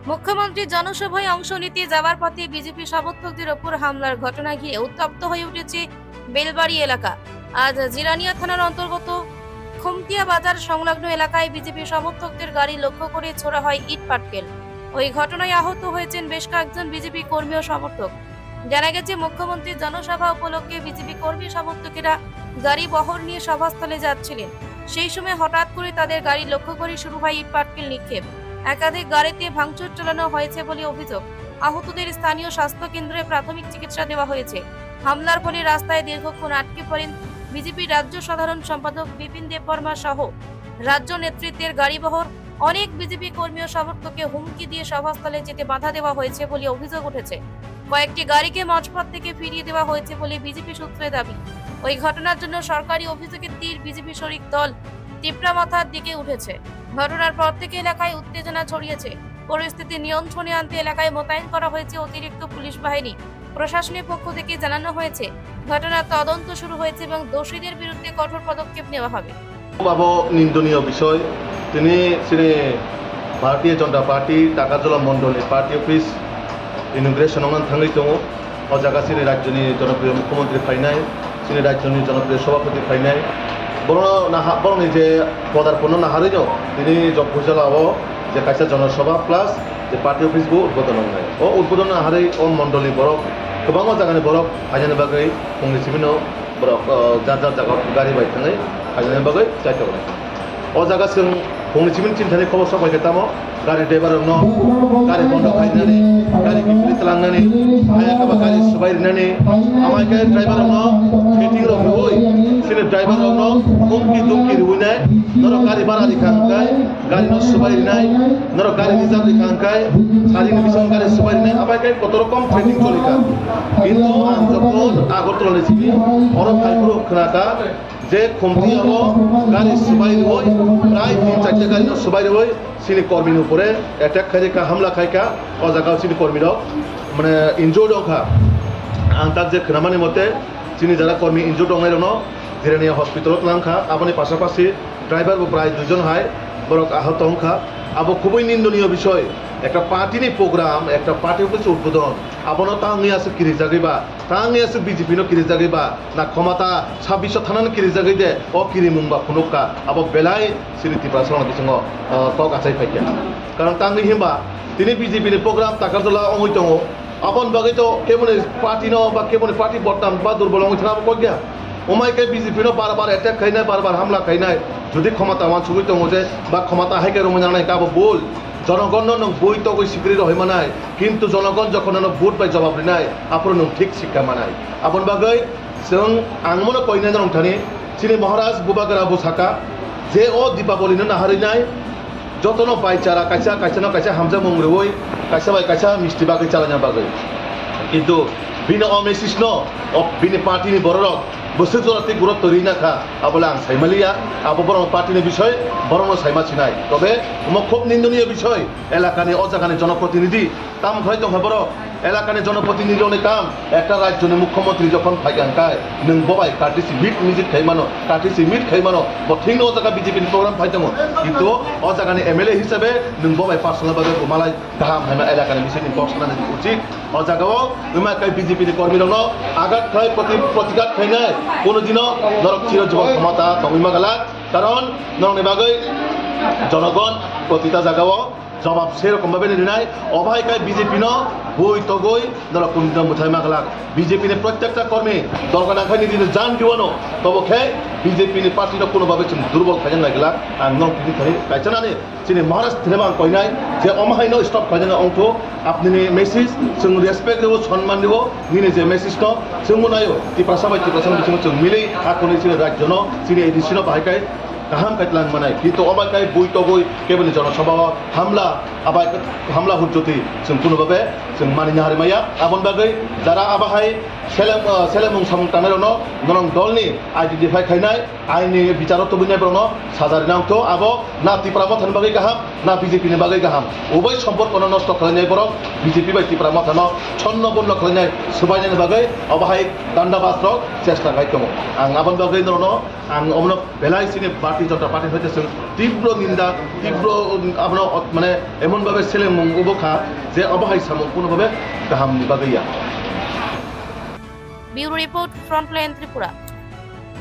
মুখ্যমন্ত্রী জনসভায় অংশ নিতে যাওয়ার পথে বিজেপি সমর্থকদের ওপর হামলার ঘটনা ঘিরে উত্তপ্ত হয়ে উঠেছে বেলবাড়ি এলাকা। আজ জিরানিয়া থানার অন্তর্গত খুমতিয়া বাজার সংলগ্ন এলাকায় বিজেপি সমর্থকদের গাড়ি লক্ষ্য করে ছোড়া হয় ইট পাটকেল। ওই ঘটনায় আহত হয়েছেন বেশ কয়েকজন বিজেপি কর্মী ও সমর্থক। জানা গেছে, মুখ্যমন্ত্রীর জনসভা উপলক্ষে বিজেপি কর্মী সমর্থকেরা গাড়ি বহর নিয়ে সভাস্থলে যাচ্ছিলেন। সেই সময় হঠাৎ করে তাদের গাড়ি লক্ষ্য করে শুরু হয় ইট পাটকেল নিক্ষেপ। একাধিক গাড়িতে ভাঙচুর চালানো হয়েছে বলে অভিযোগ। আহতদের স্থানীয় স্বাস্থ্য কেন্দ্রে প্রাথমিক চিকিৎসা দেওয়া হয়েছে। হামলার ফলে রাস্তায় দীর্ঘক্ষণ আটকে পড়েন বিজেপি রাজ্য সাধারণ সম্পাদক বিপিন দেববর্মা সহ রাজ্য নেতৃত্বের গাড়িবহর। অনেক বিজেপি কর্মী ও সমর্থককে হুমকি দিয়ে সভাস্থলে যেতে বাধা দেওয়া হয়েছে বলে অভিযোগ উঠেছে। কয়েকটি গাড়িকে মাঝপথ থেকে ফিরিয়ে দেওয়া হয়েছে বলে বিজেপি সূত্রে দাবি। ওই ঘটনার জন্য সরকারি অভিযোগের তীর বিজেপি শরিক দল তীব্রামাথার দিকে উঠেছে। ঘটনার পর থেকে এলাকায় উত্তেজনা ছড়িয়েছে। পরিস্থিতি নিয়ন্ত্রণে আনতে এলাকায় মোতায়েন করা হয়েছে অতিরিক্ত পুলিশ বাহিনী। প্রশাসনের পক্ষ থেকে জানানো হয়েছে ঘটনার তদন্ত শুরু হয়েছে এবং দোষীদের বিরুদ্ধে কঠোর পদক্ষেপ নেওয়া হবে। নিন্দনীয় বিষয় তিনি ভারতীয় জনতা পার্টি টাকাজোলা মন্ডলের পার্টি অফিस इनग्रेशन थांगै दङ अ जागा सिनि राज्यनि जनप्रिय मुख्यमंत्री फायनाय सिनि राज्यनि जनप्रिय सभापति फायनाय बरंनि जे पदार्पण नाहारै दं दिनै जगभुजालाव जे कायसा जनसभा प्लास जे पार्टी अफिसबो उद्बोधन होनाय अ उद्बोधन नाहारै अ मण्डलनि बरक गोबां जागानि बरक फायनायनि बागै फंनैसो बिनो बरक जार जागा गारि बाय थाङै फायनायनि बागै जायगा होनाय अ जागा जों फंनैसो बिनो चिन्तानि खबर सबाय तामो गारि ड्राइभार गारि बन्द खालामनानै गारि गिफ्ट लांनानै आयाखौबा गारि सुबायनानै आमायके ड्राइभार मिटिं रुई सिने ड्राइभार हुमकी दुमकी रुइनाय नर गारि भाड़ा दिखांखाय गारि न सुबायनाय नर गारि रिजार्भ दिखांखाय सारिनि बिसं गारि सुबायनाय आमायके कत रकम ट्रेनिंग चलिका किन्तु आं जखन आगरतला सिबि अरब फाइफोर खोनाका जे खुमतियाव गारि सुबाय रुई प्राय 3-4 गारि न सुबाय रुई सिनि कर्मी उपरे एटाक खायका हमला खायका अ जागा सिनि कर्मी माने इन्जर्ड दंखा आं ताक जे खोनामानि मते सिनि जारा कर्मी इन्जर्ड दंनाय दङ जिरानिया हस्पिटाल लांखा आबनि पाशापाशि ड्राइभार प्राय 2 जन हाय बरक आहत हंखा आबो खुबই निंदनीय বিষয় একটা পার্টিনি প্রোগ্রাম একটা পার্টি অফিস উদ্বোধন আবনো তাঙ্গি আছে কিরি জাগিবা তাঙ্গি আছে বিজেপি নো কিরি জাগিবা না ক্ষমতা 26 থানান কিরি জাগি দে ও কিরি মুংবা ফুনুকা আবো বেলাই সিরিতি প্রাসন বিসঙ্গ কক আছাই ফাইকা কারণ তাঙ্গি হিমবা তিনি বিজেপি নি প্রোগ্রাম তাকারজলা অমই দङ আপন বাগै তো কেমনে পার্টি নো বা কেমনে পার্টি বর্তাম বা দুর্বল অমই থানা কই গিয়া ওমাইকে বিজেপি নো বারবার অ্যাটাক খাইনাय বারবার হামলা খাইনাय যদি ক্ষমতা মান সুবিত দङ বা ক্ষমতা হাইকে রমজানাय কাবো বল জনগণ নং বই তো কই স্বীকৃতি রহি মানায় কিন্তু জনগণ যখন ভোট পাই জবাব দিনায় আপন নং ঠিক শিক্ষা মানায় আপন বাগै जों आं मनो कइना दं थानि सिनि महाराज बुबागरा बुसाका जे ओ दीपावली न नाहारिनाय जतन बायचारा कायसा कायसा न कायसा हामजा मंग्रवै कायसा बाय कायसा मिस्टि बागै चालाना बागै किन्तु बिनो अ मेसेज न अ बिनि पार्टीनि बररक बोसोर जराति गुरुत्व रिनाखा आबला आं साइमालिया आबो बरं पार्टीनि বিষয় बरं साइमासिनाय तबे খুব নিন্দনীয় বিষয় এলাকাनि অজাগাनि জনপ্রতিনিধি তাম খাই দं বড় এলাকাनि জনপ্রতিনিধি অনেক কাম একটা রাজ্যनि মুখ্যমন্ত্রী যখন ফাইগানকাय नों बबाय काटिसि मिट मिजिट खाइमानो काटिसि मिट खाइमानो बथिं न जागा बिजेपि प्रग्राम फाइदङ किन्तु अजागानि एमएलए हिसाबै नों बबाय पार्सोनाल बागै मालाय गाहाम हायमा एलाकानि बिसोरनि बक्सनानै उचित अजागाव उमाकाय बिजेपि कर्मी दङ आघात खाय प्रतिघात खाइनाय কোনো দিনও নরক চির জীবন ক্ষমতা দমিমা গেলা কারণ নরকনি বাগৈ জনগণ প্রতিটা জায়গাও জবাব সেরকমভাবে নির্ণয় অভায়কায় বিজেপি ন বই তগৈ নর কোন মুথাই মাগলাক বিজেপি নে প্রত্যেকটা কর্মী দরকার না খাইনি দিনে জান দিওনো তবকে বিজেপি নে পার্টি ন কোনোভাবে চিন দুর্বল খাইন লাগলা আং নং কিদি খাই কাইছানানে চিনি মহারাজ ধরেবাং কইনাই যে অমাহাই ন স্টপ খাইনা অংথ আপনি মেসেজ जों रेसपेक्ट देव सम्मान देव निने जे मेसेज न जों नायो टिप्रासा बिथिं जों मिलै आखनि सिनि राज्य न सिनि एडिसन बाहायकाय गाहाम कायतलां मानाय किन्तु अबायकाय बय तगय केबलनि जनसभा हामला आबाय हामला हुज्जति जों कुनुभाबे जों मानिनो हारिमाया आबन बागै जारा आबाहाय सेलेमुं सामुंतानाय न नरं दलनि आइडेन्टिफाइ खायनाय आइनि बिचारत बिनाय ब्रन साजारि नांथ आबो ना टिप्रामथान बागै गाहाम ना बिजेपिनि बागै गाहाम उभय सम्पर्कनो नष्ट खालायनाय बरं बिजेपि बाय टिप्रामथानो छन्न बन्न खालायनाय सुबायनायनि बागै अबाहाय दान्दाबास्रक चेष्टा खाय दङ आं आबन बागै नरन आं अमनो बेलायसिनि पार्टी भारतीय जनता पार्टी हयতো जों तीव्र निंदा तीव्र আপনার মানে এমনভাবে ছেলে অবখা যে অবহাই সামো কোনোভাবে গাহাম বা গইয়া ব্যুরো রিপোর্ট ফ্রন্টলাইন ত্রিপুরা।